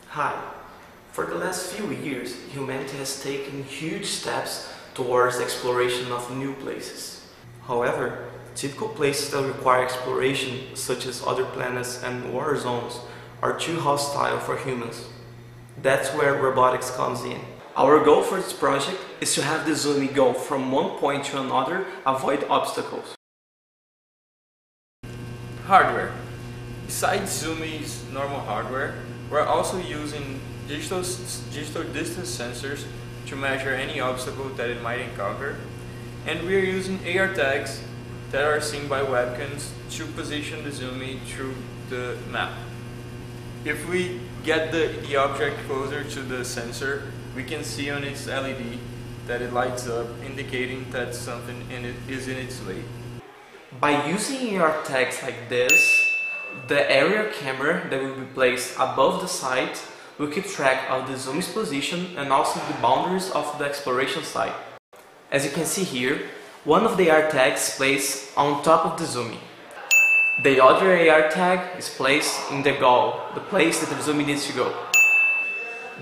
Hi. For the last few years, humanity has taken huge steps towards the exploration of new places. However, typical places that require exploration, such as other planets and war zones, are too hostile for humans. That's where robotics comes in. Our goal for this project is to have the Zumy go from one point to another, avoid obstacles. Hardware. Besides Zumy's normal hardware, we're also using digital distance sensors to measure any obstacle that it might encounter, and we're using AR tags that are seen by webcams to position the Zumy through the map. If we get the object closer to the sensor, we can see on its LED that it lights up, indicating that something is in its way. By using AR tags like this, the aerial camera that will be placed above the site will keep track of the Zumy's position and also the boundaries of the exploration site. As you can see here, one of the AR tags is placed on top of the Zumy. The other AR tag is placed in the goal, the place that the Zumy needs to go.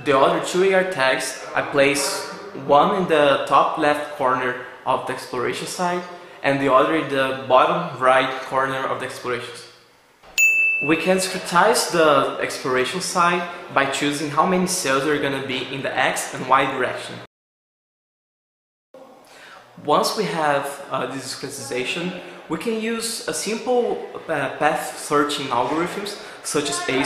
The other two AR tags I place one in the top left corner of the exploration site and the other in the bottom right corner of the exploration site. We can scrutinize the exploration site by choosing how many cells are going to be in the X and Y direction. Once we have this discretization, we can use a simple path searching algorithms such as A*,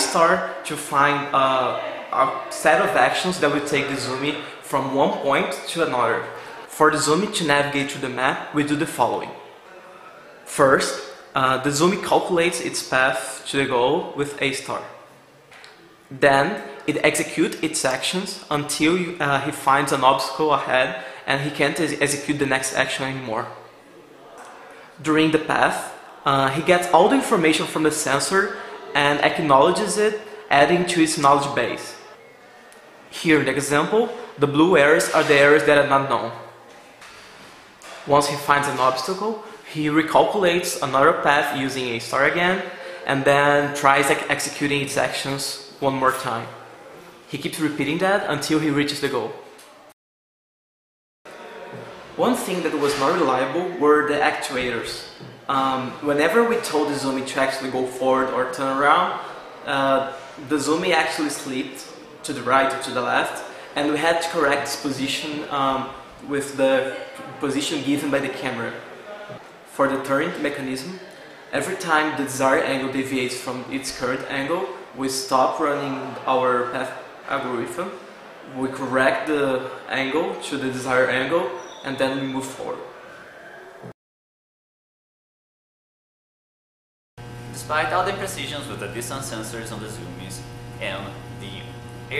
to find a set of actions that will take the Zumy from one point to another. For the Zumy to navigate through the map, we do the following. First, the Zumy calculates its path to the goal with A*. Then, it executes its actions until he finds an obstacle ahead and he can't execute the next action anymore. During the path, he gets all the information from the sensor and acknowledges it, adding to its knowledge base. Here in the example, the blue areas are the areas that are not known. Once he finds an obstacle, he recalculates another path using A* again, and then tries executing its actions one more time. He keeps repeating that until he reaches the goal. One thing that was not reliable were the actuators. Whenever we told the Zumy to actually go forward or turn around, the Zumy actually slipped to the right or to the left, and we had to correct its position with the position given by the camera. For the turning mechanism, every time the desired angle deviates from its current angle, we stop running our path algorithm, we correct the angle to the desired angle, and then we move forward. Despite all the precisions with the distance sensors on the Zumys and the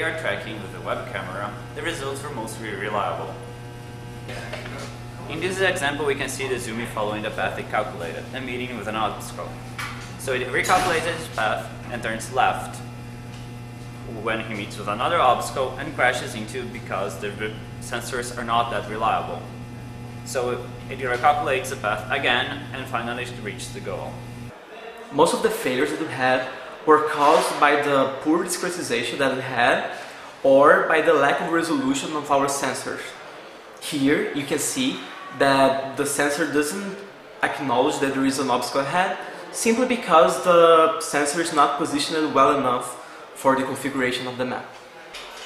AR tracking with the web camera, the results were mostly reliable. In this example, we can see the Zumy following the path it calculated and meeting with an obstacle. So it recalculates its path and turns left when he meets with another obstacle and crashes into because the sensors are not that reliable. So it recalculates the path again and finally reaches the goal. Most of the failures that we had were caused by the poor discretization that we had or by the lack of resolution of our sensors. Here you can see that the sensor doesn't acknowledge that there is an obstacle ahead simply because the sensor is not positioned well enough for the configuration of the map.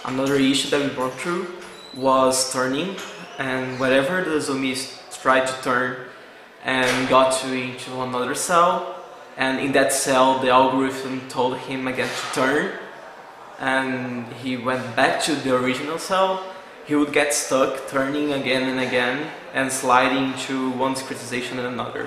Another issue that we brought through was turning, and whenever the Zumys tried to turn and got into another cell, and in that cell the algorithm told him again to turn and he went back to the original cell, he would get stuck turning again and again and sliding to one discretization and another.